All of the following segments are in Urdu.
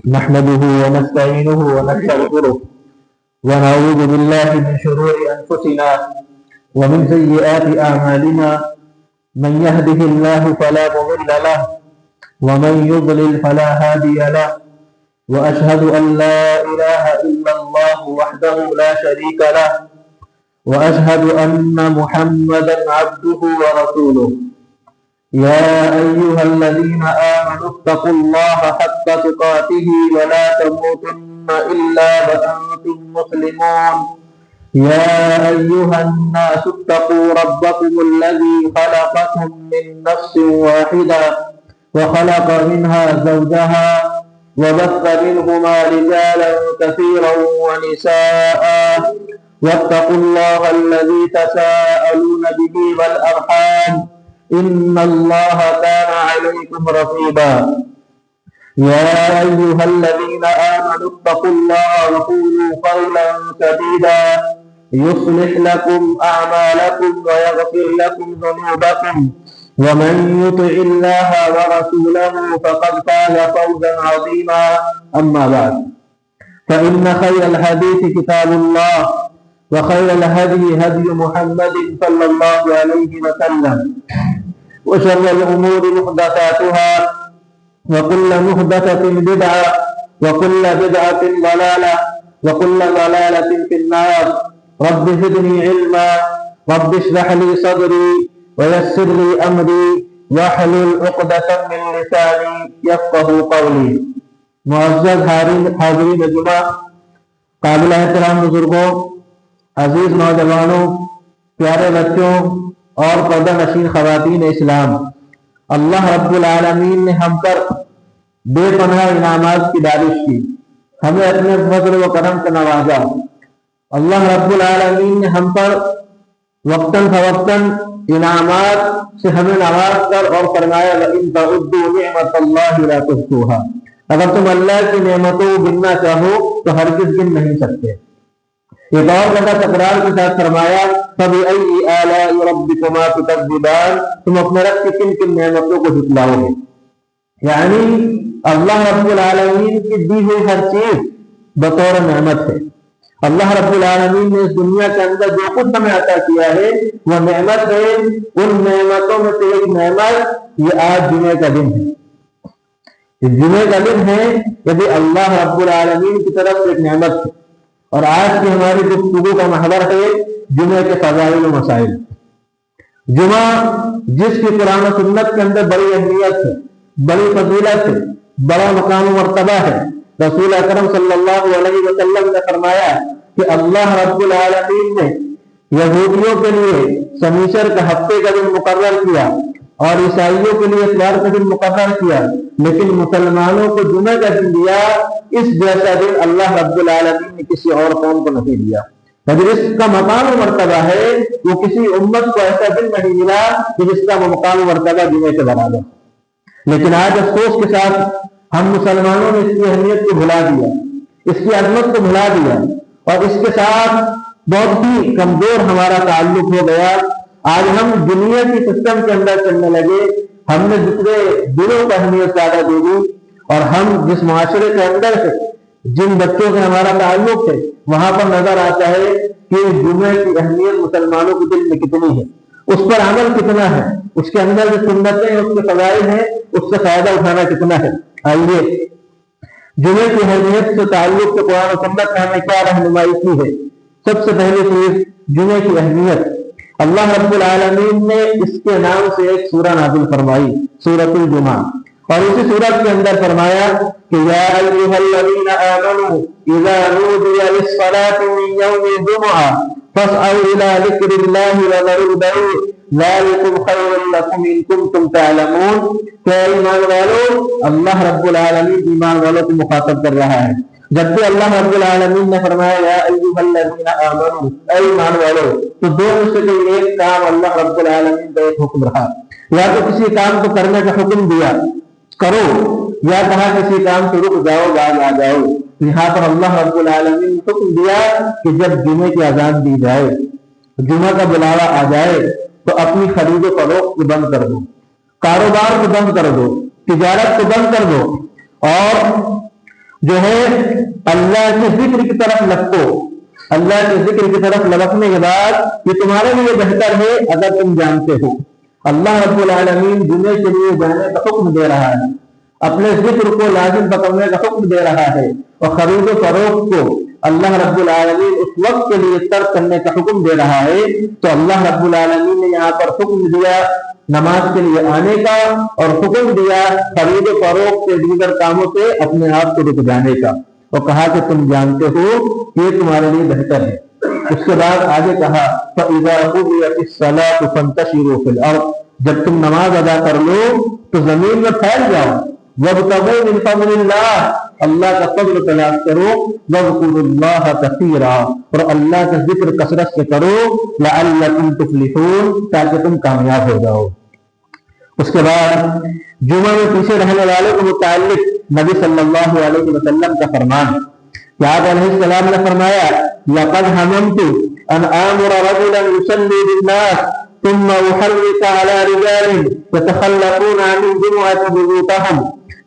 نحمده ونستعينه ونستغفره ونعوذ بالله من شرور أنفسنا ومن سيئات أعمالنا. من يهده الله فلا مضل له ومن يضلل فلا هادي له، وأشهد أن لا إله إلا الله وحده لا شريك له، وأشهد أن محمدا عبده ورسوله. يا أيها الذين آمنوا اتقوا الله حق تقاته ولا تموتن إلا وأنتم مسلمون. يا أيها الناس اتقوا ربكم الذي خلقكم من نفس واحدة وخلق منها زوجها وبث منهما رجالا كثيرا ونساء، واتقوا الله الذي تساءلون به والأرحام إن الله كان عليكم رقيبا. يا أيها الذين آمنوا اتقوا الله وقولوا قولا سديدا يصلح لكم أعمالكم ويغفر لكم ذنوبكم، ومن يطع الله ورسوله فقد فاز فوزا عظيما. أما بعد، فإن خير الحديث كتاب الله، وخير الهدي هدي محمد صلى الله عليه وسلم، وشر الأمور محدثاتها، وكل محدثة بدعة، وكل بدعة ضلالة، وكل ضلالة في النار. رب زدني علما، رب اشرح لي صدري ويسر لي أمري واحلل عقدة من لساني يفقهوا قولي. معزز حاضرین جمعہ، قابل احترام بزرگوں، عزیز نوجوانوں، پیارے بچوں اور پردہ نشین خواتین اسلام، اللہ رب العالمین نے ہم پر بے پناہ انعامات کی بارش کی، ہمیں اپنے فضل و کرم سے نوازا. اللہ رب العالمین نے ہم پر وقتاً فوقتاً انعامات سے ہمیں نواز کر اور فرمایا وَإِن تَعُدُّوا نِعْمَةَ اللَّهِ لَا تُحْصُوهَا. اگر تم اللہ کی نعمتوں کو گننا چاہو تو ہرگز گن نہیں سکتے. ایک اور جگہ تکرار کے ساتھ فرمایا فَبِأَيِّ آلَاءِ رَبِّكُمَا تُكَذِّبَانِ. تم اپنے رب کی کن کن نعمتوں کو جھٹلاؤ گے. یعنی اللہ رب العالمین کی دی ہوئی ہر چیز بطور نعمت ہے. اللہ رب العالمین نے اس دنیا کے اندر جو کچھ ہمیں عطا کیا ہے وہ نعمت ہے. ان نعمتوں میں سے ایک نعمت یہ آج جمعے کا دن ہے. یہ جمعے کا دن ہے، یعنی اللہ رب العالمین کی طرف سے ایک نعمت ہے. اور آج کی ہماری گفتگو کا محور ہے جمعے کے فضائل و مسائل. جمعہ جس کی قرآن و سنت کے اندر بڑی اہمیت ہے، بڑی فضیلت ہے، بڑا مقام و مرتبہ ہے. رسول اکرم صلی اللہ علیہ وسلم نے فرمایا کہ اللہ رب العالمین نے یہودیوں کے لیے سنیچر کا ہفتے کا دن مقرر کیا اور عیسائیوں کے لیے اتوار کا دن مقرر کیا، لیکن مسلمانوں کو جمعہ کا دن دیا. اس جیسا دن اللہ رب العالمین نے کسی اور قوم کو نہیں دیا. جس کا مقام و مرتبہ ہے وہ کسی امت کو ایسا دن نہیں ملا کہ جس کا مقام و مرتبہ جمعے کے برابر. لیکن آج افسوس کے ساتھ ہم مسلمانوں نے اس کی اہمیت کو بھلا دیا، اس کی عظمت کو بھلا دیا، اور اس کے ساتھ بہت ہی کمزور ہمارا تعلق ہو گیا. آج ہم دنیا کی سسٹم کے اندر چلنے لگے. ہم نے دوسرے دلوں کو اہمیت زیادہ دے دی، اور ہم جس معاشرے کے اندر سے جن بچوں سے ہمارا تعلق ہے وہاں پر نظر آتا ہے کہ جمعے کی اہمیت مسلمانوں کے دل میں کتنی ہے، اس پر عمل کتنا ہے، اس کے اندر جو سنتیں اس کے فضائل ہیں اس سے فائدہ اٹھانا کتنا ہے. آئیے جمعے کی اہمیت سے تعلق سے قرآن و سنت نے ہمیں کیا رہنمائی کی ہے. سب سے پہلے چیز جمعے کی اہمیت. اللہ رب العالمین نے اس کے نام سے ایک سورہ نازل فرمائی، سورۃ الجمعہ، اور اسی سورت کے اندر فرمایا کہ یا ایھا الذین آمنوا اذا نودی للصلاۃ من یوم الجمعہ فاسعوا الی ذکر اللہ وذروا البیع ذلکم خیر لکم ان کنتم تعلمون. کہ ایمان والو، اللہ رب العالمین ایمان والوں کو مخاطب کر رہا ہے. جب بھی اللہ رب العالمین نے فرمایا یا ایھا الذین آمنوا، اے ایمان والو، تو دو میں سے کوئی ایک کام اللہ رب العالمین کا ایک حکم رہا. یا تو کسی کام کو کرنے کا حکم دیا کرو، یا کہا کسی کام سے رک جاؤ، باز آ جاؤ. یہاں پر اللہ رب العالمین نے حکم دیا کہ جب جمعے کی اذان دی جائے، جمعہ کا بلاوا آ جائے تو اپنی خرید و فروخت کو بند کر دو، کاروبار کو بند کر دو، تجارت کو بند کر دو، اور جو ہے اللہ کے ذکر کی طرف لپکو. اللہ کے ذکر کی طرف لپکنے کے بعد یہ تمہارے لیے بہتر ہے اگر تم جانتے ہو. اللہ رب العالمین جمعے کے لیے جانے کا حکم دے رہا ہے, اپنے ذکر کو لازم پکڑنے کا حکم دے رہا ہے, اور خرید و فروخت کو اللہ رب العالمین اس وقت کے لیے ترک کرنے کا حکم دے رہا ہے. تو اللہ رب العالمین نے یہاں پر حکم دیا نماز کے لیے آنے کا, اور حکم دیا خرید و فروخت کے دیگر کاموں سے اپنے آپ کو رک جانے کا, اور کہا کہ تم جانتے ہو کہ یہ تمہارے لیے بہتر ہے. اس کے بعد آگے کہا فَإِذَا قُضِيَتِ الصَّلَاةُ فَانتَشِرُوا فِي الْأَرْضِ, جب تم نماز ادا کر لو تو زمین میں پھیل جاؤ. وَابْتَغُوا مِن فَضْلِ اللَّهِ, اللہ کا فضل تلاش کرو. وَاذْكُرُوا اللَّهَ كَثِيرًا, اور اللہ کا ذکر کثرت سے کرو. لَعَلَّكُمْ تُفْلِحُونَ, تاکہ تم کامیاب ہو جاؤ. اس کے بعد جمعہ میں پیچھے رہنے والوں کے متعلق نبی صلی اللہ علیہ وسلم کا فرمان کہ آپ علیہ السلام نے فرمایا لقد هممت ان آمر رجلا يصلي بالناس ثم احرق على رجال يتخلقون عن الجمعة بيوتهم,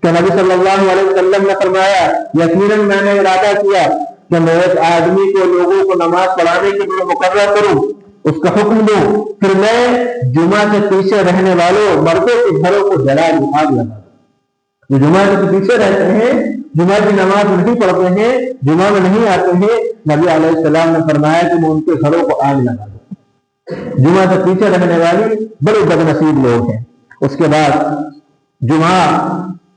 کہ نبی صلی اللہ علیہ وسلم نے فرمایا یقیناً میں نے ارادہ کیا کہ میں ایک آدمی کو لوگوں کو نماز پڑھانے کے لیے مقرر کروں, اس کا حکم دوں, پھر میں جمعہ کے پیچھے رہنے والوں مردوں کے گھروں کو جلا دوں, آگ لگا دوں. جو جمعہ کے پیچھے رہتے ہیں, جمعہ کی نماز نہیں پڑھتے ہیں, جمعہ میں نہیں آتے ہیں, نبی علیہ السلام نے فرمایا کہ میں ان کے گھروں کو آگ لگا دوں. جمعہ کے پیچھے رہنے والے بڑے بد نصیب لوگ ہیں. اس کے بعد جمعہ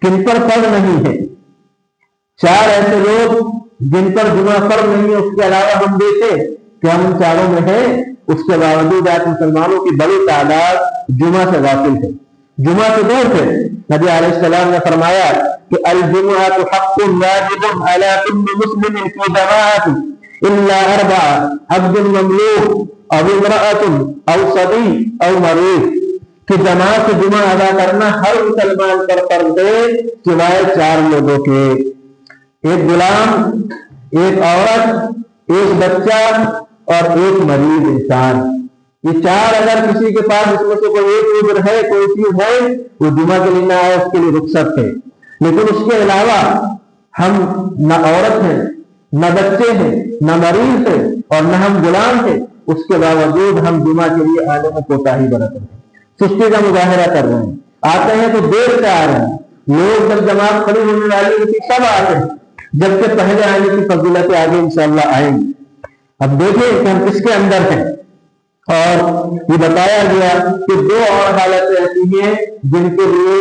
کن پر فرض نہیں ہے, 4 ایسے لوگ جن پر جمعہ فرض نہیں ہے, اس کے علاوہ ہم دیکھیں کہ ہم ان چاروں میں ہیں, اس کے باوجود آج مسلمانوں کی بڑی تعداد جمعہ سے غافل ہے, جمعہ سے دور ہے. نبی علیہ السلام نے فرمایا کہ الجمعۃ حق واجب علی کل مسلم فی جماعۃ الا 4 عبد مملوک او امرأۃ او صبی او مریض, کہ جماعت سے جمعہ ادا کرنا ہر مسلمان پر فرض ہے سوائے 4 لوگوں کے, ایک غلام, ایک عورت, ایک بچہ اور ایک مریض انسان. یہ 4 اگر کسی کے پاس اس میں سے کوئی ایک عذر ہے, کوئی چیز ہے, وہ جمعہ کے لیے نہ آئے, اس کے لیے رخصت ہے. لیکن اس کے علاوہ ہم نہ عورت ہیں, نہ بچے ہیں, نہ مریض ہیں, اور نہ ہم غلام ہیں, اس کے باوجود ہم جمعہ کے لیے آنے میں کوتاہی برت رہے ہیں, سستی کا مظاہرہ کر رہے ہیں. آتے ہیں تو دیر سے آ رہے ہیں. لوگ جب جماعت کھڑی ہونے والی ہوتی سب آتے ہیں, جبکہ پہلے آنے کی فضیلتیں آگے انشاءاللہ آئیں گی. اب دیکھیں کہ ہم کس کے اندر ہیں. اور یہ بتایا گیا کہ 2 اور حالتیں ایسی ہیں جن کے لیے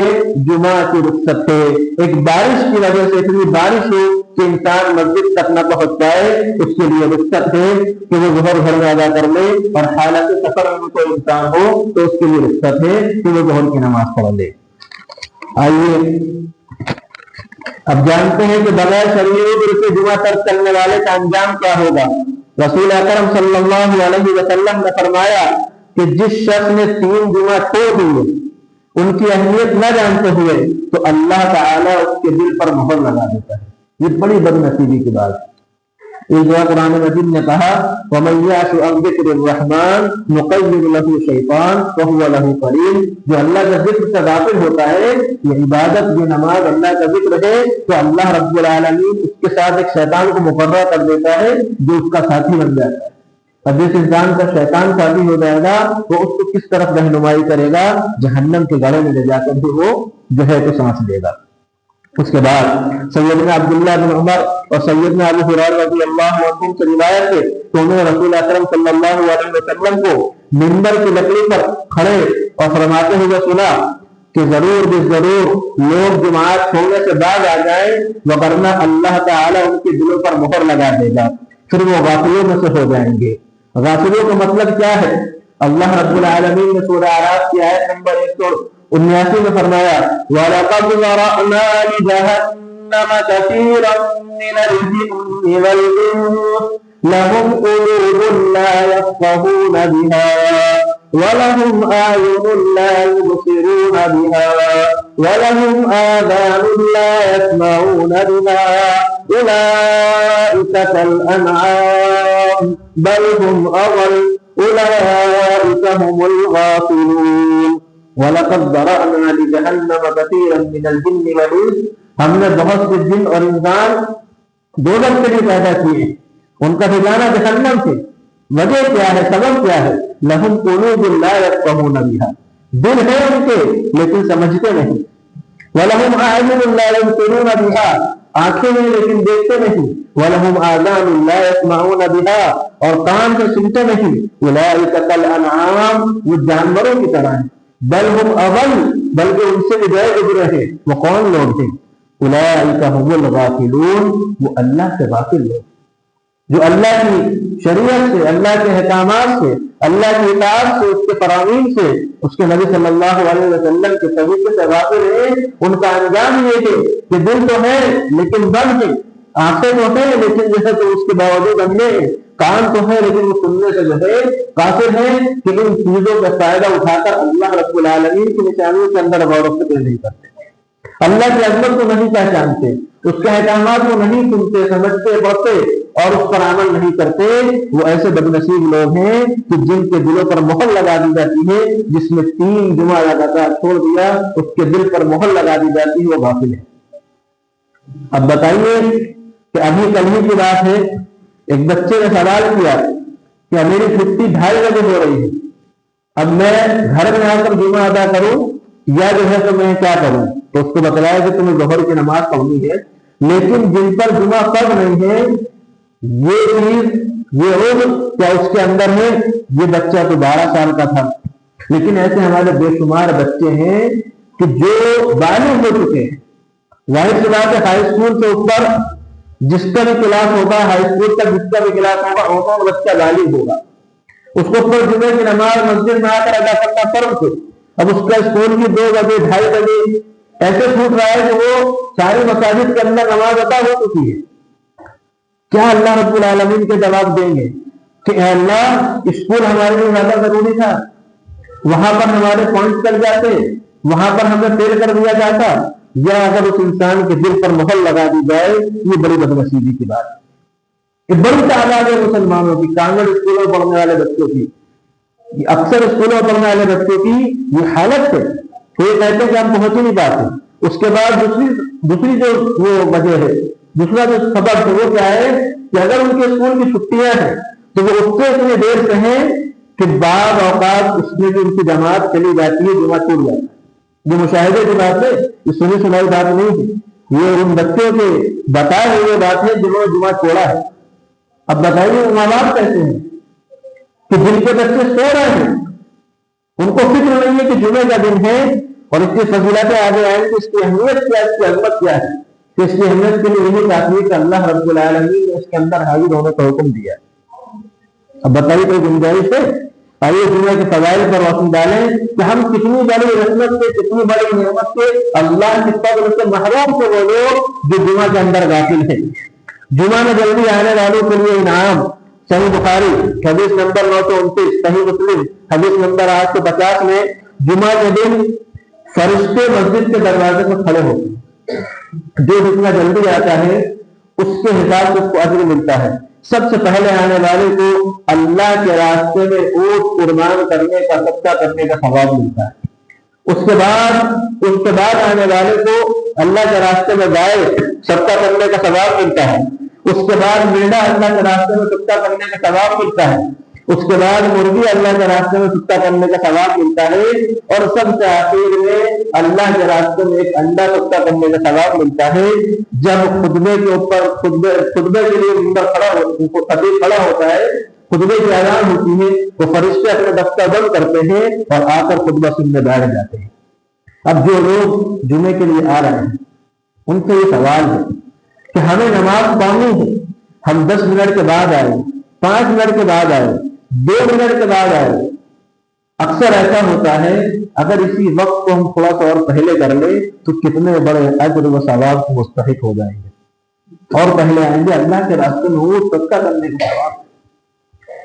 جمعہ کی رخصت ہے. ایک بارش کی وجہ سے, اتنی بارش ہو کہ انسان مسجد تک نہ پہنچ پائے, اس کے لیے رخصت ہے کہ وہ ظہر گھر میں ادا کر لے, اور حالت سفر میں کوئی انسان ہو تو اس کے لیے رخصت ہے کہ وہ ظہر کی نماز پڑھ لے. آئیے اب جانتے ہیں کہ بغیر شرعی عذر سے جمعہ ترک کرنے والے کا انجام کیا ہوگا. رسول اکرم صلی اللہ علیہ وسلم نے فرمایا کہ جس شخص نے 3 جمعہ چھوڑ دیے ان کی اہمیت نہ جانتے ہوئے, تو اللہ تعالیٰ اس کے دل پر مہر لگا دیتا ہے. یہ بڑی بد نصیبی کی بات ہے. اس جگہ قرآن مجید نے کہا وَمَن يَعْشُ عَنْ ذِكْرِ الرَّحْمَنِ نُقَيِّضْ لَهُ شَيْطَانٌ فَهُوَ لَهُ قَرِينٌ, جو اللہ کا ذکر سے غافل ہوتا ہے, یہ عبادت, یہ نماز اللہ کا ذکر ہے, تو اللہ رب العالمین اس کے ساتھ ایک شیطان کو مقرر کر دیتا ہے جو اس کا ساتھی بن جاتا ہے. اب جس انسان کا شیطان ساتھی ہو جائے گا وہ اس کو کس طرف رہنمائی کرے گا, جہنم کے گڑھے میں لے جا کر بھی وہ جو ہے تو سانس لے گا. اس کے بعد سیدنا عبداللہ بن عمر اور سیدنا ابو ہریرہ رضی اللہ عنہ سے روایت ہے کہ انہوں نے رسول اکرم صلی اللہ علیہ وسلم کو منبر کی لکڑی پر کھڑے اور فرماتے ہوئے سنا کہ ضرور بے ضرور لوگ جماعت چھوڑنے سے بعد آ جائیں, وگرنہ اللہ تعالیٰ ان کے دلوں پر مہر لگا دے گا, پھر وہ غافلوں میں سے ہو جائیں گے. غافلوں کا مطلب کیا ہے؟ اللہ رب العالمین نے سورہ اعراف کی آیت نمبر 179 میں فرمایا وَلَقَدْ ذَرَأْنَا لِجَهَنَّمَ كَثِيرًا مِنَ الْجِنِّ وَالْإِنسِ لَهُمْ قُلُوبٌ لَا يَفْقَهُونَ بِهَا وَلَهُمْ أَعْيُنٌ لَا يُبْصِرُونَ بِهَا وَلَهُمْ آذَانٌ لَا يَسْمَعُونَ بِهَا أُولَئِكَ كَالْأَنْعَامِ بَلْ هُمْ أَضَلُّ أُولَئِكَ هُمُ الْغَافِلُونَ. وَلَقَدْ ذَرَأْنَا لِجَهَنَّمَ كَثِيرًا مِنَ الْجِنِّ وَالْإِنسِ ہم نے بہت سے جن اور انسان دوزخ کے لیے پیدا کیے، ان کا ٹھکانہ جہنم سے۔ وجہ کیا ہے، سبب کیا ہے؟ لہم قلوب لا یفقہون بہا، دل ہے ان کے لیکن سمجھتے نہیں۔ وَلَهُمْ أَعْیُنٌ لَا یبصرون بہا، آنکھیں ہیں لیکن دیکھتے نہیں۔ وَلَهُمْ آذَانٌ لَا یسمعون بہا، اور کان سے سنتے نہیں۔ أُولَٰئِکَ کَالْأَنْعَامِ، وہ جانوروں کی طرح ہیں۔ بل ہم اول، بلکہ ان سے بھی گئے گزرے ہیں۔ وہ کون لوگ ہیں؟ أُولَٰئِکَ هُمُ الْغَافِلُونَ، وہ اللہ سے غافل لوگ جو اللہ کی شریعت سے، اللہ کے احکامات سے، اللہ کی اطاعت سے، اس کے فرامین سے، اس کے نبی صلی اللہ علیہ وسلم کے طریقے سے غافل ہیں۔ ان کا انجام یہ ہے کہ دل تو ہے لیکن بند ہے، آنکھیں تو ہیں لیکن جو ہے تو اس کے باوجود اندھے ہیں، کان تو ہے لیکن وہ سننے سے جو ہے قاصر ہیں کہ ان چیزوں کا فائدہ اٹھا کر اللہ رب العالمین کی نشانیوں کے اندر غور و فکر نہیں کرتے، اللہ کی عظمت کو نہیں پہچانتے، اس کے احکامات کو نہیں سنتے، سمجھتے، پڑھتے اور اس پر عمل نہیں کرتے۔ وہ ایسے بد نصیب لوگ ہیں کہ جن کے دلوں پر مہر لگا دی جاتی ہے، جس نے 3 جمعہ لگاتار چھوڑ دیا اس کے دل پر مہر لگا دی جاتی ہے، وہ غافل ہے۔ اب بتائیے کہ ابھی کل ہی کی بات ہے، ایک بچے نے سوال کیا کہ میری چھٹی 2:30 بجے ہو رہی ہے، اب میں گھر میں آ کر جمعہ ادا کروں یا جو ہے تو میں کیا کروں؟ تو اس کو بتلایا کہ تمہیں ظہر کی نماز پڑھنی ہے، لیکن جن پر جمعہ فرض نہیں ہے یہ چیز، یہ عمر کیا اس کے اندر ہے؟ یہ بچہ تو 12 سال کا تھا، لیکن ایسے ہمارے بے شمار بچے ہیں کہ جو بالغ ہو چکے ہیں۔ ظاہر سی بات ہے ہائی اسکول سے اوپر جس کا بھی کلاس ہوگا، ہائی اسکول تک جس کا بھی کلاس ہوگا، وہ بچہ بالغ ہوگا، اس کو اوپر جمعے کی نماز مسجد میں آ کر ادا کرنا فرض ہے۔ اب اس کا اسکول کی 2 بجے 2:30 بجے ایسے چھوٹ رہا ہے کہ وہ ساری مساجد کے اندر نماز ادا ہو چکی ہے۔ کیا اللہ رب العالمین کے جواب دیں گے کہ اے اللہ اسکول ہمارے لیے زیادہ ضروری تھا، وہاں پر ہمارے پوائنٹ چل جاتے، وہاں پر ہمیں فیل کر دیا جاتا، یا اگر اس انسان کے دل پر مہر لگا دی جائے، یہ بڑی بدنصیبی کی بات ہے۔ یہ بڑی تعداد ہے مسلمانوں کی، کانگڑ اسکولوں میں پڑھنے والے بچوں کی، اکثر اسکولوں میں پڑھنے والے بچوں کی یہ حالت ہے کہ یہ کہتے ہیں کہ ہم پہنچ ہی نہیں پاتے۔ اس کے بعد دوسری جو وہ وجہ ہے، دوسرا جو سبب ہے وہ کیا ہے کہ اگر ان کے اسکول کی چھٹیاں ہیں تو وہ اٹھتے اتنی دیر سے ہیں کہ بعض اوقات اس میں بھی ان کی جماعت چلی جاتی ہے، جمعہ ٹوٹ جاتا ہے۔ جو مشاہدے کی بات ہے، یہ سنی سنائی بات نہیں ہے، یہ ان بچوں کے بتائے ہوئے بات ہے جنہوں نے جمعہ چھوڑا ہے۔ اب بتائیے ماں باپ کیسے ہیں کہ جن کے بچے سو رہے ہیں، ان کو فکر نہیں ہے کہ جمعے کا دن ہے اور اس کی فضیلتیں آگے آئیں گی، اس کی اہمیت کیا ہے، اس کی عظمت کیا ہے، کہ اس کی اہمیت کے لیے یہی کافی ہے کہ اللہ رب العالمین نے اس کے اندر حاضر ہونے کا حکم دیا ہے۔ اب بتائیے کوئی گنجائش ہے؟ آئیے جمعے کے فضائل پر روشنی ڈالیں کہ ہم کتنی بڑی رحمت سے، کتنی بڑی نعمت سے، اللہ کی فضل سے محروم سے وہ لوگ جو جمعہ کے اندر غافل ہیں۔ جمعہ میں جلدی آنے والوں کے لیے انعام، صحیح بخاری حدیث نمبر 929، صحیح مسلم حدیث نمبر 850 میں جمعہ کے دن فرشتے مسجد کے دروازے پر کھڑے ہوتے ہیں، جو جتنا جلدی آتا ہے اس کے حساب سے اس کو اجر ملتا ہے۔ سب سے پہلے آنے والے کو اللہ کے راستے میں اونٹ قربان کرنے کا، صدقہ کرنے کا ثواب ملتا ہے۔ اس کے بعد آنے والے کو اللہ کے راستے میں گائے صدقہ کرنے کا ثواب ملتا ہے۔ اس کے بعد مینڈا اللہ کے راستے میں صدقہ کرنے کا ثواب ملتا ہے۔ اس کے بعد مرغی اللہ کے راستے میں صدقہ کرنے کا ثواب ملتا ہے، اور سب سے آخر میں اللہ کے راستے میں ایک انڈا صدقہ کرنے کا ثواب ملتا ہے۔ جب خطبے کے اوپر خطبے کے لیے ممبر خطیب کھڑا ہوتا ہے، خطبے کی اذان ہوتی ہے، تو فرشتے اپنے دفتر بند کرتے ہیں اور آ کر خطبہ سننے بیٹھ جاتے ہیں۔ اب جو لوگ جمعے کے لیے آ رہے ہیں ان سے یہ سوال ہے کہ ہمیں نماز پڑھنی ہے، ہم 10 منٹ کے بعد آئے، 5 منٹ کے بعد آئے، 2 منٹ کے بعد آئے۔ اکثر ایسا ہوتا ہے اگر اسی وقت کو ہم تھوڑا سا اور پہلے کر لیں تو کتنے بڑے اجر و ثواب کو مستحق ہو جائیں گے، اور پہلے آئیں گے اللہ کے راستے میں وہ صدقہ کرنے کا ثواب۔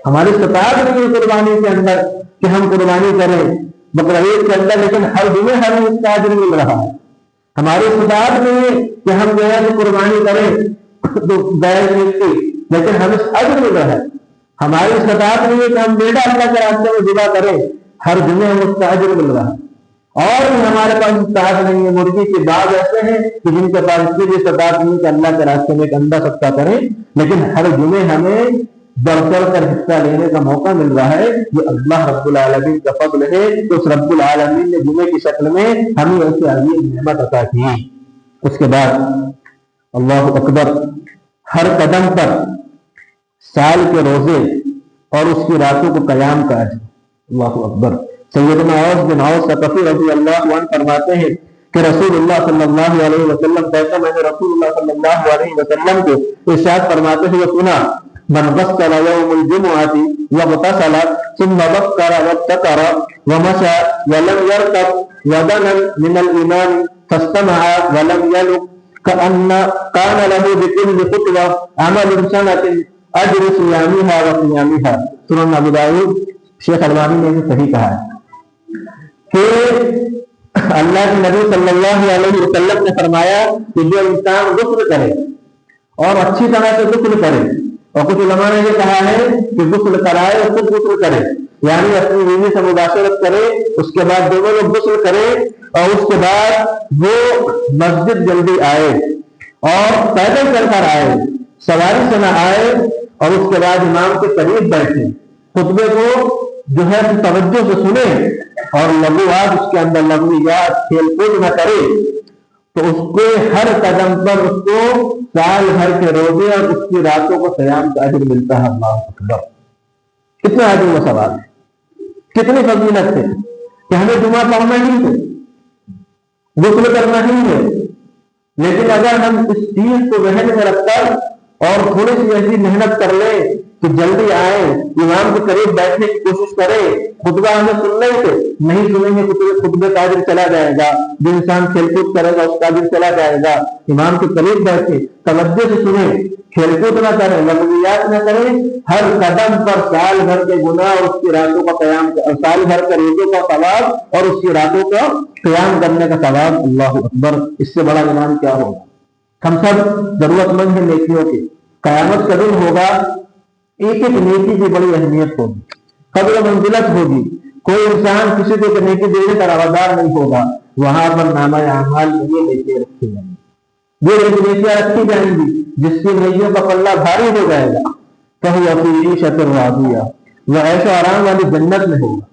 ہماری استطاعت نہیں قربانی کے اندر کہ ہم قربانی کریں بقرعید کے اندر، لیکن ہر جمعے ہمیں اس کا اجر مل رہا ہے۔ ہماری استطاعت نہیں ہے کہ ہم جو ہے قربانی کریں تو غیر ملتی، لیکن ہمیں اجر مل رہا ہے۔ ہماری استطاعت نہیں ہے کہ ہم بیٹا اللہ کے راستے میں ذبح کریں، ہر جمعے ہم اس کا اجر مل رہا ہے۔ اور بھی ہمارے پاس استطاعت نہیں ہے. مرغی کے بعض ایسے ہیں کہ جن کے پاس اتنی بھی استطاعت نہیں کہ اللہ کے راستے میں ایک انڈا صدقہ کریں, لیکن ہر جمعے ہمیں بڑھ چڑھ کر حصہ لینے کا موقع مل رہا ہے. یہ اللہ رب العالمین کا فضل ہے کہ اس رب العالمین نے جمعے کی شکل میں ہمیں ایسی عظیم نعمت عطا کی. اس کے بعد اللہ اکبر, ہر قدم پر سال کے روزے اور اس کی راتوں کو قیام کا اجر. اللہ اکبر. سیدنا اوس بن اوس ثقفی رضی اللہ عنہ فرماتے ہیں کہ رسول اللہ صلی اللہ علیہ وسلم کہتے ہیں, میں نے رسول اللہ صلی اللہ علیہ وسلم کو ارشاد فرماتے ہوئے سنا, من غسل يوم الجمعة واغتسل ثم بكر وابتكر ومشى ولم يركب ودنا من الإمام فاستمع ولم يلق كان له بكل خطوة عمل سنة أجر صيامها وقيامها. سنن ابو داؤد. شیخ البانی نے یہ صحیح کہا ہے کہ اللہ کے نبی صلی اللہ علیہ وسلم نے فرمایا کہ جو انسان غسل کرے اور اچھی طرح سے غسل کرے, اور کچھ علماء نے یہ کہا ہے کہ غسل کرائے اور خود غسل کرے, یعنی اپنی بیوی سے مباشرت کرے, اس کے بعد دونوں لوگ غسل کرے, اور اس کے بعد وہ مسجد جلدی آئے اور پیدل چل کر آئے, سواری سے نہ آئے, اور اس کے بعد امام کے قریب بیٹھے, خطبے کو جو ہے توجہ سے سنے, اور لغوات اس کے اندر لغویات کھیل کود نہ کرے, تو اس کے ہر قدم پر اس کو سال بھر کے روزے اور اس کی راتوں کو قیام کا اجر ملتا ہے. اللہ اکبر. کتنا عظیم و ثواب ہے, کتنی فضیلت ہے کہ ہمیں جمعہ پڑھنا ہی ہے, غسل کرنا ہی ہے, لیکن اگر ہم اس چیز کو ذہن میں رکھ کر اور تھوڑی سی ایسی محنت کر لیں کہ جلدی آئے, امام کے قریب بیٹھنے کی کوشش کرے, خطبہ ہمیں سننا ہی تھے, نہیں سنیں گے خطبے کا اجر چلا جائے گا, جو انسان کھیل کود کرے گا اس کا اجر چلا جائے گا. امام کے قریب بیٹھے, توجہ سے سنیں, کھیل کود نہ کریں, لغویات نہ کریں, ہر قدم پر سال بھر کے گناہ اور اس کی راتوں کا قیام, سال بھر کے روزوں کا ثواب اور اس کی راتوں کا قیام کرنے کا ثواب. اللہ اکبر. اس سے بڑا انعام کیا ہوگا. ہم سب ضرورت مند ہیں نیکیوں کے. قیامت کا دن ہوگا, ایک ایک نیکی کی بڑی اہمیت ہوگی, قدر منزلت ہوگی, کوئی انسان کسی کو نیکی دینے کا روادار نہیں ہوگا. وہاں پر نامہ اعمال میں یہ نیکیاں رکھی جائیں گی, یہ نیکیاں رکھی جائیں گی جس کی نیکیوں کا پلہ بھاری ہو جائے گا. فهو في عيشة راضية, وہ عیش و آرام والی جنت میں ہوگا,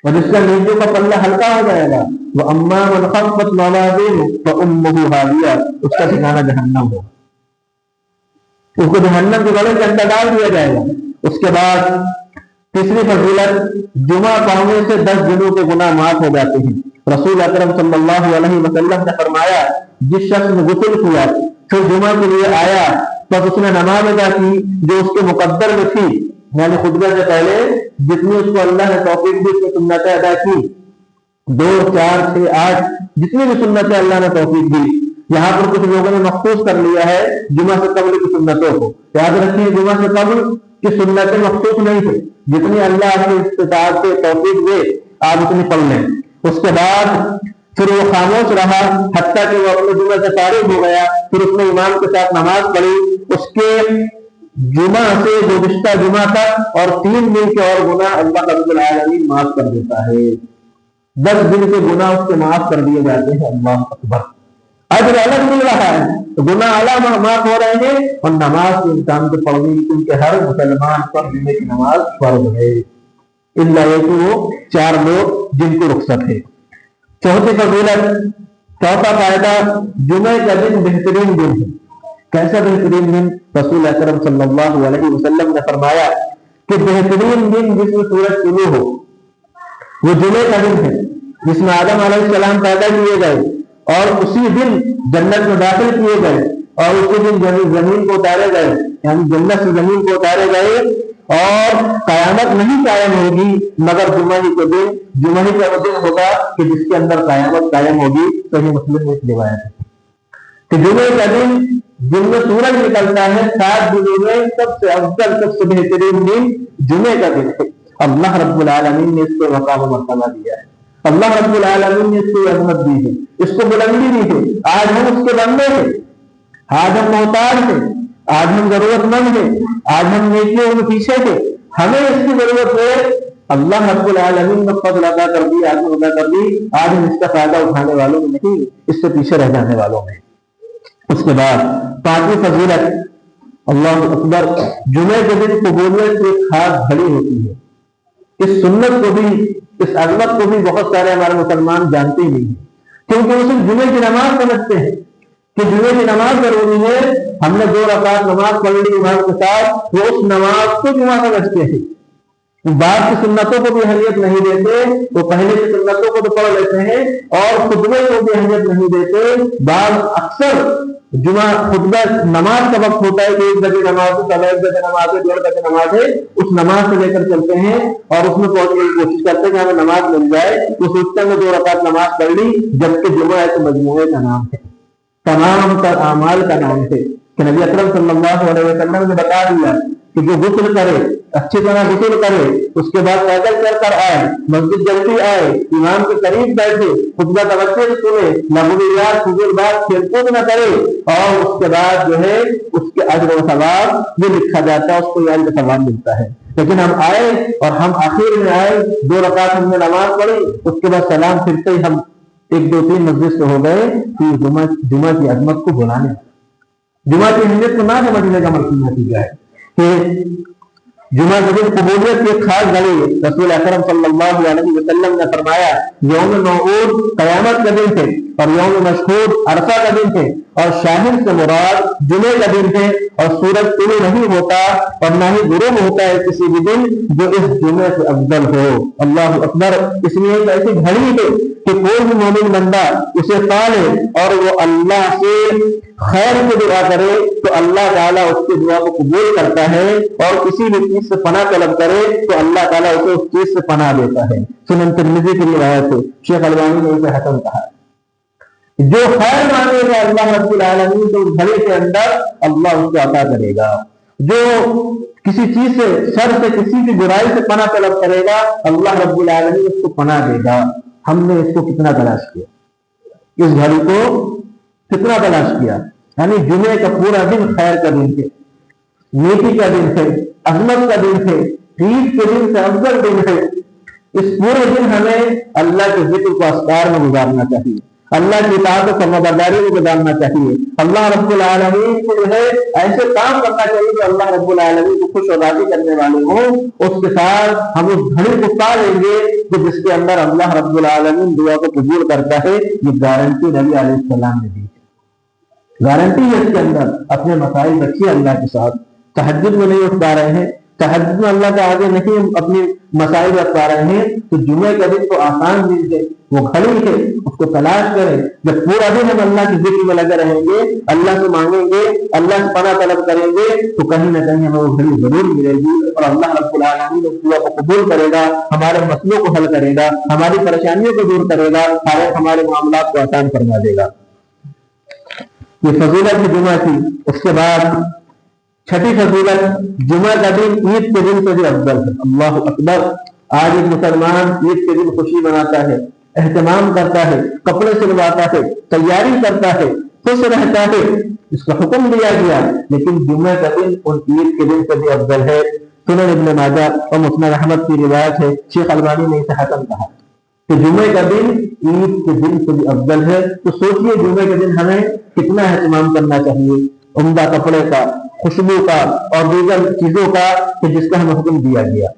اور جس کا نیکیوں کا پلہ ہلکا ہو جائے گا. وَأَمَّا مَنْ خَفَّتْ مَوَازِينُهُ فَأُمُّهُ هَاوِيَةٌ, اس کا ٹھکانہ جہنم ہوگا, اس کو جہنم کے گلے کے اندر ڈال دیا جائے گا. اس کے بعد تیسری فضیلت, جمعہ پڑھنے سے 10 دنوں کے گناہ معاف ہو جاتے ہیں. رسول اکرم صلی اللہ علیہ وسلم نے فرمایا, جس شخص نے غسل کیا پھر جمعہ کے لیے آیا تو اس نے نماز ادا کی جو اس کے مقدر میں تھی, یعنی خطبہ سے پہلے جتنی اس کو اللہ نے توفیق دی اس کی سنتیں ادا کی, 2, 4, 6, 8 جتنی بھی سنتیں اللہ نے توفیق دی. یہاں پر کچھ لوگوں نے مخصوص کر لیا ہے جمعہ سے قبل کی سنتوں کو. یاد رکھیے جمعہ سے قبل کی سنتیں مخصوص نہیں تھے, جتنی اللہ آپ کی استطاعت سے توفیق دے آپ اتنی پڑھ لیں. اس کے بعد پھر وہ خاموش رہا حتیٰ کہ وہ اپنے جمعہ سے فارغ ہو گیا, پھر اس نے امام کے ساتھ نماز پڑھی. اس کے جمعہ سے گزشتہ جمعہ تک اور 3 دن کے اور گناہ اللہ رب العالمین معاف کر دیتا ہے. 10 دن کے گناہ اس کے معاف کر دیے جاتے ہیں. اللہ اکبر. اجر الگ مل رہا ہے, گناہ الگ معاف ہو رہے ہیں, اور نماز کے انسان کو پڑھنی, کیونکہ ہر مسلمان پر جمعے کی نماز فرض ہے, الا یہ کہ وہ 4 لوگ جن کو رخصت ہے. چوتھی فضیلت, چوتھا فائدہ, جمعے کا دن بہترین دن ہے. کیسا بہترین دن؟ رسول اکرم صلی اللہ علیہ وسلم نے فرمایا کہ بہترین دن جس میں سورج طلوع ہو وہ جمعے کا دن ہے, جس میں آدم علیہ السلام پیدا کیے گئے اور اسی دن جنت میں داخل کیے گئے, اور اسی دن زمین کو اتارے گئے, یعنی جنت سے زمین کو اتارے گئے, اور قیامت نہیں قائم ہوگی مگر جمعہ ہی کے دن. جمعہ ہی کا وہ دن ہوگا کہ جس کے اندر قیامت قائم ہوگی. صحیح مسلم میں ایک روایت ہے کہ جمعے کا دن جن میں سورج نکلتا ہے 7 دنوں میں سب سے افضل, سب سے بہترین دن جمعے کا دن ہے. اللہ رب العالمین نے اس کو مقام و مرتبہ دیا ہے, اللہ رب العالمین نے اس کو عظمت دی ہے, اس کو بلندی دی ہے. آج ہم اس کے بندے ہیں, آج ہم محتاج ہیں, آج ہم ضرورت مند ہیں, آج ہم نیکیوں میں پیچھے تھے. ہمیں اس کی ضرورت ہے اللہ رب العالمین نے فضل ادا کر دی، عظمت ادا کر دی، آج ہم اس کا فائدہ اٹھانے والوں میں نہیں، اس سے پیچھے رہ جانے والوں میں۔ اس کے بعد پانچویں فضیلت، اللہ اکبر، جمعے کے دن قبولیت کی ایک خاص گھڑی ہوتی ہے۔ اس سنت کو بھی، اس عظمت کو بھی بہت سارے ہمارے مسلمان جانتے ہی نہیں ہیں، کیونکہ وہ صرف جمعے کی نماز سمجھتے ہیں کہ جمعے کی نماز ضروری ہے، ہم نے 2 رکعت نماز پڑھ لی امام کے ساتھ، وہ اس نماز کو جمعہ سمجھتے ہیں، بعد کی سنتوں کو بھی اہمیت نہیں دیتے، وہ پہلے کی سنتوں کو تو پڑھ لیتے ہیں اور خطبے کو بھی اہمیت نہیں دیتے۔ بعض اکثر جمعہ خطبہ نماز کا وقت ہوتا ہے کہ 1 بجے نماز ہے، 1 بجے نماز ہے، 1:30 بجے نماز ہے، اس نماز سے لے کر چلتے ہیں اور اس میں پہنچنے کی کوشش کرتے ہیں کہ ہمیں نماز مل جائے، اس وقت میں 2 رکعت نماز پڑھ لی، جبکہ جمعہ ایک مجموعے کا نام ہے، تمام تر اعمال کا نام ہے کہ نبی اکرم صلی اللہ علیہ وسلم نے بتا دیا کہ جو غسل کرے، اچھی طرح غسل کرے، اس کے بعد پیدل چل کر آئے، مسجد جلدی آئے، امام کے قریب بیٹھے، خطبہ توجہ سے سنے، لغویات فضول بات کھیل کود نہ کرے، اور اس کے بعد جو ہے اس کے اجر و ثواب یہ لکھا جاتا ہے، اس کو اجر و ثواب ملتا ہے۔ لیکن ہم آئے اور ہم آخر میں آئے، 2 رکعت ہم نے نماز پڑھی، اس کے بعد سلام پھرتے ہی ہم 1 2 3 مسجد سے ہو گئے کہ جمعہ کی عظمت کو بلانے، جمعہ کی اہمیت کو نہ سمجھنے کا مطلب نتیجہ ہے کہ جمعہ کے دن قبولیت کی ایک خاص گھڑی ہے۔ رسول اکرم صلی اللہ علیہ وسلم نے فرمایا یوم موعود قیامت کا دن ہے اور یوم مشہود عرفہ کا دن ہے، اور شاہد سے مراد جمعے کا دن ہے، اور سورج طلوع نہیں ہوتا اور نہ ہی غروب ہوتا ہے کسی بھی دن جو اس جمعے سے افضل ہو۔ اللہ اکبر۔ اس لیے ایک ایسی گھڑی ہے کہ کوئی بھی مومن بندہ اسے پالے اور وہ اللہ سے خیر کی دعا کرے تو اللہ تعالیٰ اس کی دعا کو قبول کرتا ہے، اور کسی بھی چیز سے پناہ طلب کرے تو اللہ تعالیٰ اسے اس چیز سے پناہ دیتا ہے۔ سنن ترمذی کی روایت ہے، شیخ البانی نے اسے حسن کہا، جو خیر مانگے گا اللہ رب العالمین تو اس گھڑی کے اندر اللہ اس کو عطا کرے گا، جو کسی چیز سے، شر سے، کسی کی برائی سے پناہ طلب کرے گا اللہ رب العالمین اس کو پناہ دے گا۔ ہم نے اس کو کتنا تلاش کیا، اس گھڑی کو کتنا تلاش کیا، یعنی جمعے کا پورا دن خیر کا دن ہے، نیکی کا دن ہے، عظمت کا دن ہے، عید کے دن سے افضل دن ہے۔ اس پورے دن ہمیں اللہ کے ذکر کو اذکار میں گزارنا چاہیے، اللہ کی اطاعت و فرمانبرداری میں گزارنا چاہیے، اللہ رب العالمین کو جو ہے ایسے کام کرنا چاہیے کہ اللہ رب العالمین کو خوش و راضی کرنے والے ہوں۔ اس کے ساتھ ہم اس گھڑی کو پا لیں گے کہ جس کے اندر اللہ رب العالمین دعا کو قبول کرتا ہے۔ یہ گارنٹی نبی علیہ السلام نے دی ہے، گارنٹی ہے اس کے اندر۔ اپنے مسائل رکھیے اللہ کے ساتھ، تہجد میں نہیں اٹھ پا رہے ہیں، تہجد میں اللہ کے آگے نہیں اپنی مسائل رکھ پا رہے ہیں تو جمعے کا دن تو آسان دن ہے، وہ گھڑی ہے، اس کو تلاش کریں۔ جب پورا دن ہم اللہ کی ذکر میں لگے رہیں گے، اللہ سے مانگیں گے، اللہ سے پناہ طلب کریں گے تو کہیں نہ کہیں ہمیں وہ گھڑی ضرور ملے گی، اور اللہ رب العالمین اس دعا کو قبول کرے گا، ہمارے مسئلوں کو حل کرے گا، ہماری پریشانیوں کو دور کرے گا، ہمارے معاملات کو آسان فرما دے گا۔ یہ فضیلت جمعہ کی۔ اس کے بعد چھٹی فضیلت، جمعہ کا دن عید کے دن سے بھی افضل ہے۔ اللہ اکبر۔ آج ایک مسلمان عید کے دن خوشی مناتا ہے، اہتمام کرتا ہے، کپڑے سلواتا ہے، تیاری کرتا ہے، خوش رہتا ہے، اس کا حکم دیا گیا، لیکن جمعہ کا دن ان عید کے دن سے بھی افضل ہے۔ سنن ابن ماجہ اور مسند احمد کی روایت ہے، شیخ البانی نے اسے حسن کہا کہ جمعے کا دن عید کے دن سے بھی افضل ہے۔ تو سوچئے جمعے کے دن ہمیں کتنا اہتمام کرنا چاہیے، عمدہ کپڑے کا، خوشبو کا اور دیگر چیزوں کا کہ جس کا ہمیں حکم دیا گیا۔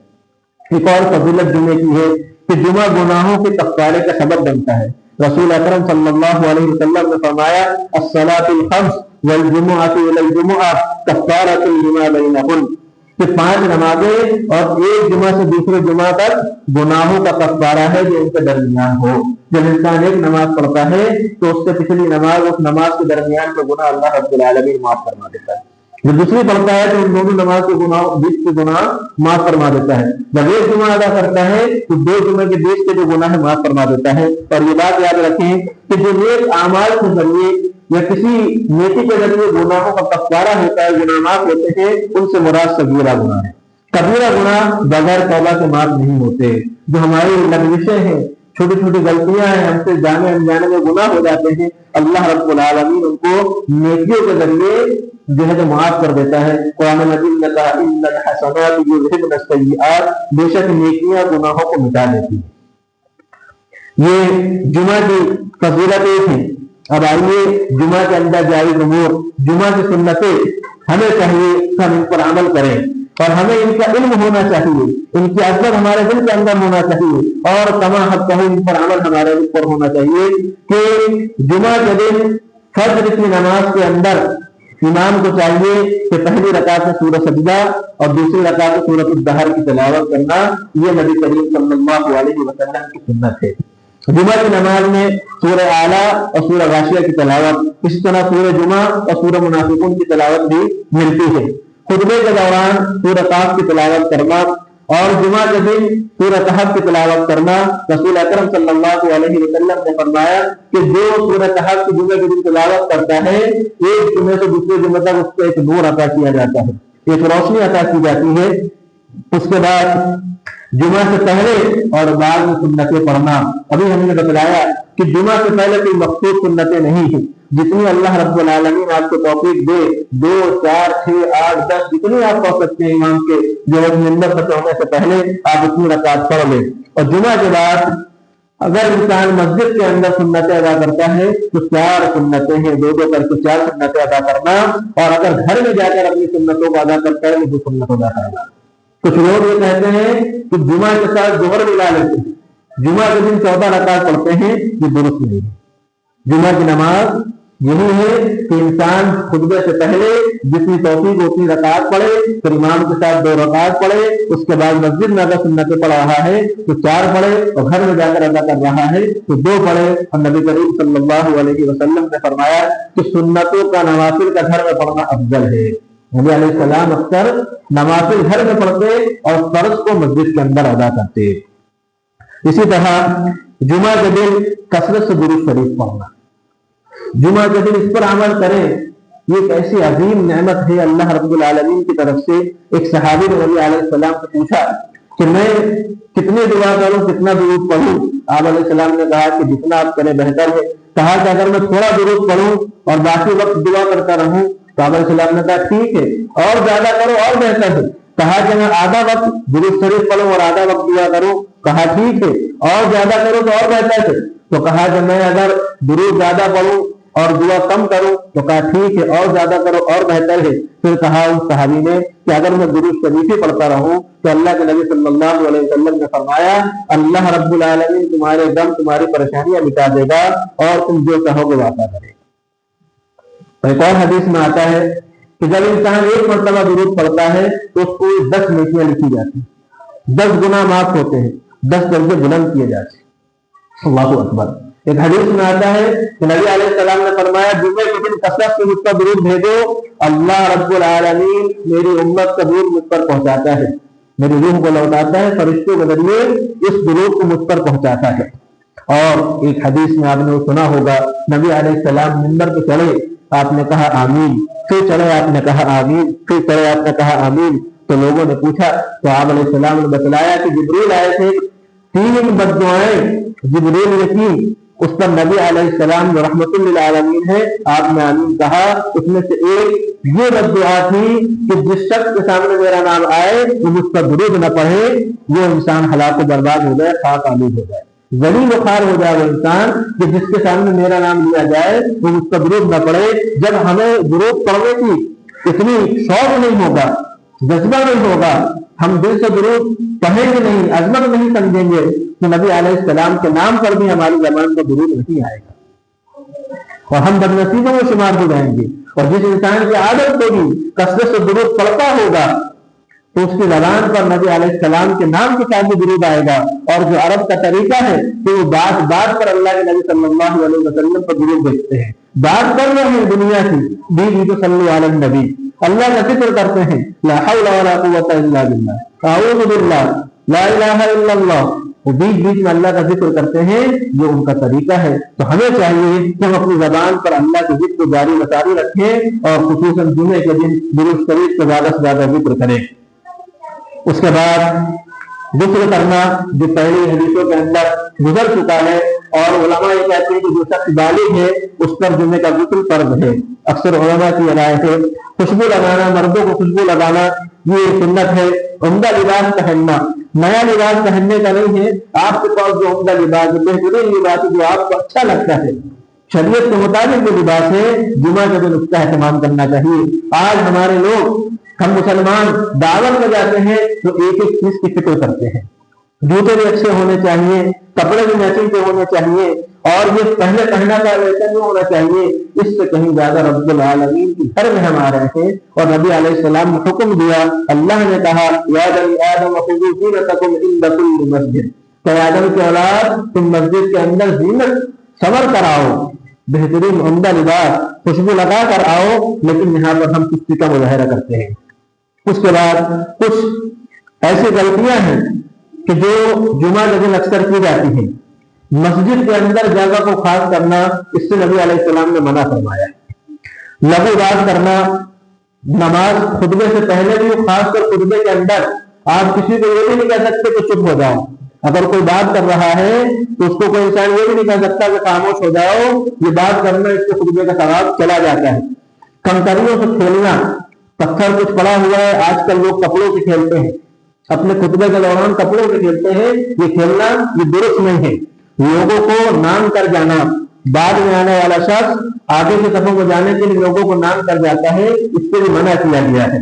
ایک اور فضیلت جمعے کی ہے کہ جمعہ گناہوں کے کفارے کا سبب بنتا ہے۔ رسول اکرم صلی اللہ علیہ وسلم نے فرمایا الصلاۃ الخمس والجمعۃ الی الجمعہ کفارۃ لما بینہن، کہ 5 نمازیں اور ایک جمعہ سے دوسرے جمعہ تک گناہوں کا کفارہ ہے جو ان کے درمیان ہو۔ جب انسان ایک نماز پڑھتا ہے تو اس سے پچھلی نماز، اس نماز کے درمیان کے گناہ اللہ رب العالمین معاف فرما دیتا ہے۔ جب دوسری پڑھتا ہے تو ان دونوں نماز کے گناہ، بیچ کے گناہ معاف فرما دیتا ہے۔ جب ایک جمعہ ادا کرتا ہے تو 2 جمعے کے بیچ کے جو گناہ معاف فرما دیتا ہے۔ اور یہ بات یاد رکھیں کہ جو نیک اعمال کے ذریعے یا کسی نیکی کے ذریعے گناہوں کا کفارہ ہوتا ہے، گناہ معاف ہوتے ہیں، ان سے مراد صغیرہ گناہ ہے۔ کبیرہ گناہ بغیر توبہ کے معاف نہیں ہوتے۔ جو ہماری لغزشیں ہیں، چھوٹی چھوٹی غلطیاں ہیں، ہم سے جانے انجانے میں گناہ ہو جاتے ہیں، اللہ رب العالمین ان کو نیکیوں کے ذریعے جو ہے تو معاف کر دیتا ہے۔ قرآن مجید نے کہا ان الحسنات یذہبن السیئات، بے شک نیکیاں گناہوں کو مٹا دیتی ہیں۔ یہ جمعہ کی فضیلتیں تھیں۔ اب آئیے جمعہ کے اندر جائز امور، جمعہ کی سنتیں، ہمیں چاہیے کہ ہم ان پر عمل کریں اور ہمیں ان کا علم ہونا چاہیے، ان کی عظمت ہمارے دل کے اندر ہونا چاہیے اور کما حق ان پر عمل ہمارے اوپر ہونا چاہیے کہ جمعہ کے دن فجر کی نماز کے اندر امام کو چاہیے کہ پہلی رکعت میں سورہ سجدہ اور دوسری رکعت میں سورۃ الدہر کی تلاوت کرنا، یہ نبی کریم صلی اللہ علیہ وسلم کی سنت ہے۔ جمعہ کی نماز میں سورہ اعلیٰ اور سورہ غاشیہ کی تلاوت، اسی طرح سورہ جمعہ اور سورہ منافقون کی تلاوت بھی ملتی ہے۔ خطبے کے دوران سورہ قاف کی تلاوت کرنا اور جمعہ کے دن سورہ کہف کی تلاوت کرنا، رسول اکرم صلی اللہ علیہ وسلم نے فرمایا کہ جو سورہ کہف کی جمعے کے دن تلاوت کرتا ہے، ایک جمعے سے دوسرے جمعے تک اس کو ایک نور عطا کیا جاتا ہے، ایک روشنی عطا کی جاتی ہے۔ اس کے بعد جمعہ سے پہلے اور بعد میں سنتیں پڑھنا، ابھی ہم نے بتلایا کہ جمعہ سے پہلے کوئی مخصوص سنتیں نہیں ہیں، جتنی اللہ رب العالمین آپ کو توفیق دے، 2 4 6 8 10 جتنی آپ پڑھ سکتے ہیں امام کے جو منبر پر چڑھنے سے پہلے آپ اتنی رکعت پڑھ لیں۔ اور جمعہ کے بعد اگر انسان مسجد کے اندر سنتیں ادا کرتا ہے تو 4 سنتیں ہیں، 2 کر کے 4 سنتیں ادا کرنا، اور اگر گھر میں جا کر اپنی سنتوں کو ادا کرتا ہے تو 2 سنت ادا کرنا۔ کچھ لوگ یہ کہتے ہیں کہ جمعہ کے ساتھ ظہر ملا لیتے ہیں، جمعہ کے دن 14 رکعت پڑھتے ہیں، یہ درست نہیں ہے۔ جمعہ کی نماز یہی ہے کہ انسان خطبے سے پہلے جتنی توفیق اتنی رکعت پڑھے، پھر امام کے ساتھ 2 رکعت پڑھے، اس کے بعد مسجد میں اگر سنتیں پڑھ رہا ہے تو 4 پڑھے، اور گھر میں جا کر ادا کر رہا ہے تو 2 پڑھے۔ اور نبی کریم صلی اللہ علیہ وسلم نے فرمایا کہ سنتوں کا نوافل کا گھر میں پڑھنا افضل ہے۔ نبی علیہ السلام اکثر نوافل گھر میں پڑھتے اور فرض کو مسجد کے اندر ادا کرتے۔ اسی طرح جمعہ کے دن کثرت سے درود شریف پڑھنا، جمعہ کے دن اس پر عمل کریں، یہ ایک ایسی عظیم نعمت ہے اللہ رب العالمین کی طرف سے۔ ایک صحابی نے نبی علیہ السلام سے پوچھا کہ میں کتنی دعا کروں، کتنا درود پڑھوں؟ آپ علیہ السلام نے کہا کہ جتنا آپ کریں بہتر ہے۔ کہا کہ اگر میں تھوڑا درود پڑھوں اور باقی وقت دعا کرتا رہوں؟ تو آپ علیہ السلام نے کہا ٹھیک ہے، اور زیادہ کرو اور بہتر ہے۔ کہا کہ میں آدھا وقت درود شریف پڑھوں اور آدھا وقت دعا کروں؟ کہا ٹھیک ہے، اور زیادہ کرو تو اور بہتر ہے۔ تو کہا کہ میں اگر درود زیادہ پڑھوں اور دعا کم کروں؟ تو کہا ٹھیک ہے، اور زیادہ کرو اور بہتر ہے۔ پھر کہا اس صحابی نے کہ اگر میں درود شریف ہی پڑھتا رہوں تو اللہ کے نبی صلی اللہ علیہ وسلم نے فرمایا اللہ رب العالمین تمہارے غم تمہاری پریشانیاں مٹا دے گا اور تم جو کہو گے عطا کرے گا۔ ایک اور حدیث میں آتا ہے کہ جب انسان ایک مرتبہ درود پڑھتا ہے تو اس کو 10 نیکیاں لکھی جاتی ہیں، 10 گناہ معاف ہوتے ہیں، 10 درجے بلند کیے جاتے ہیں۔ اللہ اکبر۔ ایک حدیث میں آتا ہے کہ نبی علیہ السلام نے فرمایا جمعے کے دن کثرت سے مجھ پر درود بھیجو، اللہ رب العالمین میری امت کا درود مجھ پر پہنچاتا ہے، میری روح کو لوٹاتا ہے، فرشتوں کے ذریعے اس درود کو مجھ پر پہنچاتا ہے۔ اور ایک حدیث میں آپ نے سنا ہوگا نبی علیہ السلام منبر پہ چڑھے، آپ نے کہا آمین، پھر چڑھے آپ نے کہا آمین، پھر چڑھے آپ نے کہا آمین۔ تو لوگوں نے پوچھا تو آپ علیہ السلام نے بتلایا کہ جبریل آئے تھے، 3 بد دعائیں جبریل نے کی، اس پر نبی علیہ السلام جو رحمت للعالمین ہے آپ نے آمین کہا۔ اس میں سے ایک یہ بد دعا تھی کہ جس شخص کے سامنے میرا نام آئے وہ مجھ پر درود نہ پڑھے، وہ انسان ہلاک و برباد ہو جائے، خاک آلود ہو جائے، ذلیل و خوار ہو جائے وہ انسان کہ جس کے سامنے میرا نام لیا جائے وہ مجھ پر درود نہ پڑھے۔ جب ہمیں درود پڑھنے کی اتنی شوق نہیں ہوگا، جذبہ نہیں ہوگا، ہم دل سے درود پڑھیں گے نہیں، عظمت نہیں سمجھیں گے تو نبی علیہ السلام کے نام پر بھی ہماری زبان پر درود نہیں آئے گا اور ہم بدنصیبوں میں شمار ہو جائیں گے۔ اور جس انسان کی عادت ہوگی کثرت سے درود پڑھتا ہوگا تو اس کی زبان پر نبی علیہ السلام کے نام کے ساتھ بھی درود آئے گا۔ اور جو عرب کا طریقہ ہے کہ وہ بات بات پر اللہ کے نبی صلی اللہ علیہ وسلم پر درود بھیجتے ہیں، بات کر رہے ہیں دنیا کی، بیچ تو صلی علی النبی، اللہ کا ذکر کرتے ہیں، لا حول ولا قوت الا باللہ، اعوذ باللہ، لا الہ الا اللہ، وہ بیچ بیچ میں اللہ کا ذکر کرتے ہیں، جو ان کا طریقہ ہے۔ تو ہمیں چاہیے کہ ہم اپنی زبان پر اللہ کے ذکر کو جاری مساری رکھیں اور خصوصاً جمعے کے دن درود شریف کو زیادہ سے زیادہ ذکر کریں۔ اس کے بعد غسل کرنا جو پہلی حدیثوں کے اندر گزر چکا ہے، اور علماء یہ کہتے ہیں کہ جو شخص بالغ ہے اس پر جمعے کا غسل فرض ہے۔ اکثر علماء کی رائے ہے خوشبو لگانا، مردوں کو خوشبو لگانا یہ سنت ہے۔ عمدہ لباس پہننا، نیا لباس پہننے کا نہیں ہے، آپ کے پاس جو عمدہ لباس ہے، بہترین لباس ہے جو آپ کو اچھا لگتا ہے، شریعت کے مطابق جو لباس ہے، جمعہ کے دن اس کا اہتمام کرنا چاہیے۔ آج ہمارے لوگ، ہم مسلمان دعوت میں جاتے ہیں تو ایک ایک چیز کی فکر کرتے ہیں، جوتے بھی اچھے ہونے چاہیے، کپڑے بھی میچنگ کے ہونے چاہیے، اور یہ پہلے پہنا کا ویسا نہیں ہونا چاہیے۔ اس سے کہیں زیادہ رب العالمین کے گھر میں ہم آ رہے ہیں، اور نبی علیہ السلام نے حکم دیا، اللہ نے کہا یا بنی آدم خذوا زینتکم عند کل مسجد، کہ آدم کی اولاد تم مسجد کے اندر زینت سنور کر آؤ، بہترین عمدہ لباس خوشبو لگا کر آؤ، لیکن یہاں پر ہم کسی کا مظاہرہ کرتے ہیں۔ اس کے بعد کچھ ایسی غلطیاں ہیں کہ جو جمعہ کے دن اکثر کی جاتی ہیں۔ مسجد کے اندر جگہ کو خاص کرنا، اس سے نبی علیہ السلام نے منع فرمایا ہے۔ لغو بات کرنا، نماز خطبے سے پہلے بھی، خاص کر خطبے کے اندر آپ کسی کو یہ بھی نہیں کہہ سکتے کہ چپ ہو جاؤ۔ اگر کوئی بات کر رہا ہے تو اس کو کوئی انسان یہ بھی نہیں کہہ سکتا کہ خاموش ہو جاؤ، یہ بات کرنا اس کے خطبے کا ثواب چلا جاتا ہے۔ کنکریوں سے کھیلنا، پتھر کچھ پڑا ہوا ہے، آج کل لوگ کپڑوں سے کھیلتے ہیں، اپنے خطبے کے دوران کپڑوں سے کھیلتے ہیں، یہ کھیلنا یہ درست نہیں ہے۔ لوگوں کو نام کر جانا، بعد میں آنے والا شخص آگے کے صفوں کو جانے کے لیے لوگوں کو نام کر جاتا ہے، اس سے بھی منع کیا گیا ہے۔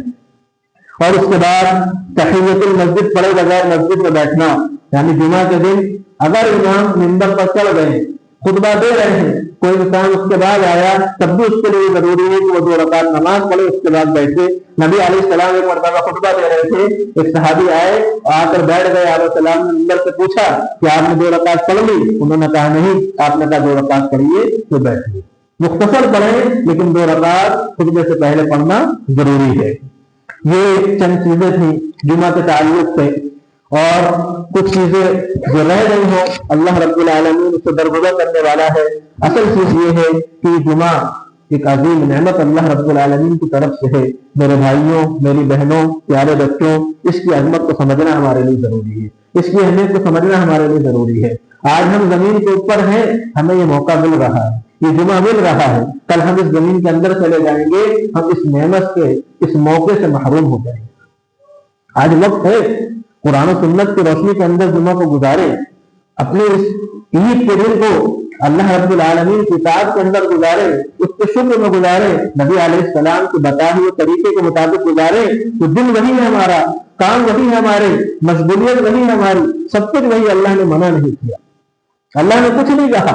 اور اس کے بعد تحیۃ المسجد پڑھے بغیر مسجد میں بیٹھنا، یعنی جمعہ کے دن اگر امام منبر پر چڑھ گئے، خطبہ دے رہے ہیں، کوئی انسان اس کے بعد آیا، تب بھی اس کے لیے ضروری ہے کہ وہ 2 رکعت نماز پڑھے، اس کے بعد بیٹھے۔ نبی علیہ السلام ایک مرتبہ خطبہ دے رہے تھے، ایک صحابی آئے آ کر بیٹھ گئے، علیہ السلام نے منبر سے پوچھا کہ آپ نے 2 رکعت پڑھ لی؟ انہوں نے کہا نہیں۔ آپ نے کہا 2 رکعت پڑھیے تو بیٹھیے، مختصر پڑھیں لیکن 2 رکعت خطبے سے پہلے پڑھنا ضروری ہے۔ یہ چند چیزیں تھیں جمعہ کے تعلق سے، اور کچھ چیزیں جو رہ گئی ہوں اللہ رب العالمین اس سے درگزر کرنے والا ہے۔ اصل چیز یہ ہے کہ جمعہ ایک عظیم نعمت اللہ رب العالمین کی طرف سے ہے۔ میرے بھائیوں، میری بہنوں، پیارے بچوں، اس کی عظمت کو سمجھنا ہمارے لیے ضروری ہے، اس کی اہمیت کو سمجھنا ہمارے لیے ضروری ہے۔ آج ہم زمین کے اوپر ہیں، ہمیں یہ موقع مل رہا ہے، یہ جمعہ مل رہا ہے، کل ہم اس زمین کے اندر چلے جائیں گے، ہم اس نعمت سے، اس موقع سے محروم ہو جائیں گے۔ آج وقت ہے قرآن و سنت کی روشنی کے اندر جمعہ کو گزارے، اپنے اس عید کے دن کو اللہ رب العالمین کی اطاعت کے اندر گزارے، اس کے شکر میں گزارے، نبی علیہ السلام کے بتائے ہوئے طریقے کے مطابق گزارے، تو دن وہی ہے ہمارا، کام وہی ہے ہمارے، مشغولیت وہی ہے ہماری، سب کچھ وہی۔ اللہ نے منع نہیں کیا، اللہ نے کچھ نہیں کہا،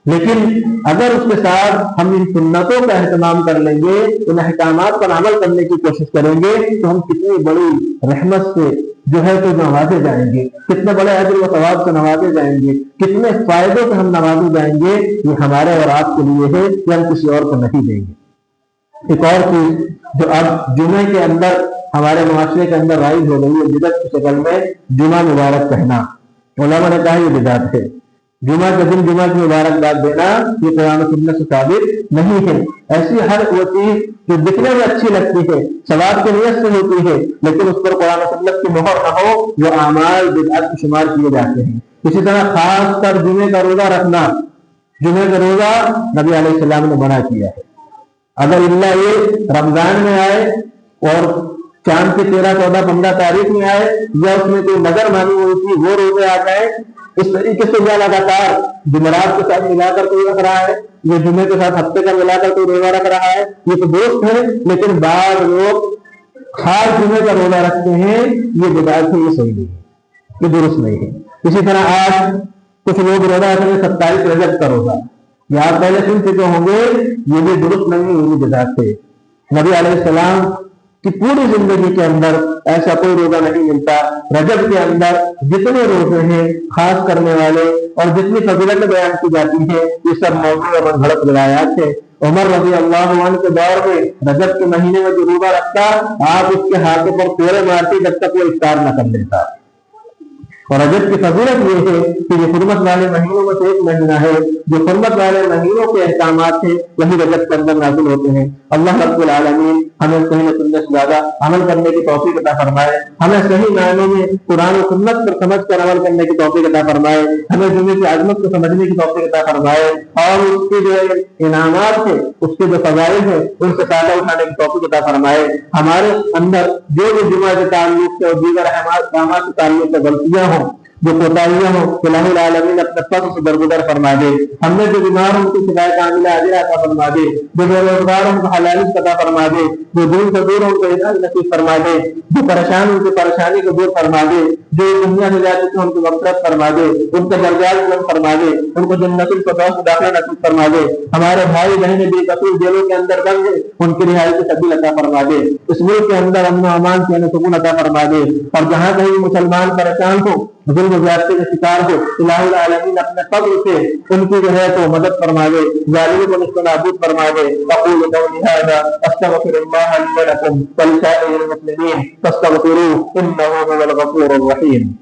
لیکن اگر اس کے ساتھ ہم ان سنتوں کا اہتمام کر لیں گے، ان احکامات پر عمل کرنے کی کوشش کریں گے، تو ہم کتنی بڑی رحمت سے جو ہے تو نوازے جائیں گے، کتنے بڑے اجر و ثواب سے نوازے جائیں گے، کتنے فائدوں سے ہم نوازے جائیں گے۔ یہ ہمارے اور آپ کے لیے ہے، یہ ہم کسی اور کو نہیں دیں گے۔ ایک اور چیز جو اب جمعے کے اندر ہمارے معاشرے کے اندر رائج ہو گئی ہے، بدعت کی شکل میں جمعہ مبارک کہنا۔ علماء نے کہا یہ بدعت ہے، جمعہ کے دن جمعہ کی مبارکباد دینا یہ قرآن و سنت سے ثابت نہیں ہے۔ ایسی ہر وہ چیز جو دکھنے میں اچھی لگتی ہے، ثواب کی نیت سے ہوتی ہے، لیکن اس پر قرآن و سنت کی مہر نہ ہو، وہ اعمال بدعت میں شمار کیے جاتے ہیں۔ اسی طرح خاص کر جمعے کا روزہ رکھنا، جمعے کا روزہ نبی علیہ السلام نے منع کیا ہے۔ اگر اللہ یہ رمضان میں آئے اور چاند کی 13، 14، 15 تاریخ میں آئے، یا اس میں کوئی نظر مانی ہوئی تھی وہ روزے آ جائے، اس طریقے سے یا لگاتار جمعرات کے ساتھ ملا کر کوئی رکھ رہا ہے، یہ جمعے کے ساتھ ہفتے کا ملا کر کوئی روزہ رکھ رہا ہے، یہ تو درست ہے، لیکن بعض لوگ خاص جمعے کا روزہ رکھتے ہیں، یہ بدعت ہے، یہ صحیح نہیں ہے، یہ درست نہیں ہے۔ اسی طرح آج کچھ لوگ روزہ رکھتے ہیں 27 رجب کا روزہ، یہ آپ پہلے سن چکے ہوں گے، یہ بھی درست نہیں ہے، یہ بدعت ہے۔ نبی علیہ السلام کی پوری زندگی کے اندر ایسا کوئی روزہ نہیں ملتا۔ رجب کے اندر جتنے روزے ہیں خاص کرنے والے اور جتنی فضیلت بیان کی جاتی ہیں، یہ سب موضوع اور گھڑت روایات ہیں۔ عمر رضی اللہ عنہ کے دور میں رجب کے مہینے میں جو روزہ رکھتا، آپ اس کے ہاتھوں پر پھیرے مارتے جب تک وہ افطار نہ کر لیتا۔ اور رجب کی فضیلت یہ ہے کہ یہ حرمت والے مہینوں میں سے ایک مہینہ ہے، جو حرمت والے مہینوں کے احکامات ہیں وہی رجب کے اندر نازل ہوتے ہیں۔ اللہ رب العالمین ہمیں صحیح و سنت سے زیادہ عمل کرنے کی توفیق عطا فرمائے، ہمیں صحیح معنوں میں قرآن و سنت پر سمجھ کر عمل کرنے کی توفیق عطا فرمائے، ہمیں دنیا کی عظمت کو سمجھنے کی توفیق عطا فرمائے، اور اس کے جو انعامات ہیں، اس کے جو فضائل ہیں، ان سے فائدہ اٹھانے کی توفیق عطا فرمائے۔ ہمارے اندر جو بھی جمعہ کے تعلق سے اور دیگر احکامات کے تعلق سے غلطیاں ہوں، جو کوتاہیاں ہوں، الہ العالمین اپنے فضل سے درگزر فرما دے۔ ہم نے جو بیمار ان کی شفا کاملہ عاجلہ عطا فرما دے، جو بے روزگار ان کو حلالی عطا فرما دے، جو دور سے دور ان کو ہدایت نصیب فرما دے، جو پریشان ان کی پریشانی کو دور فرما دے، جو دنیا میں جا چکے ان کی مغفرت فرما دے، ان کے درجات بلند فرما دے، ان کو جنت الفردوس میں داخلہ نصیب فرما دے۔ ہمارے بھائی بہنیں بے قصور جیلوں کے اندر بند ہیں، ان کی رہائی کی سبیل عطا فرما دے۔ اس ملک کے اندر امن و امان کی سکون عطا فرما دے، اور جہاں کہیں مسلمان پریشان ہو، ظلم و زیادتی کے شکار ہو، الہ العالمین اپنے فضل سے ان کی جو ہے تو مدد فرما دے، ظالموں کو نصف نابود فرما دے۔ اقول قولی هذا استغفر الله لي ولكم ولسائر المسلمين فاستغفروه انه هو الغفور الرحيم۔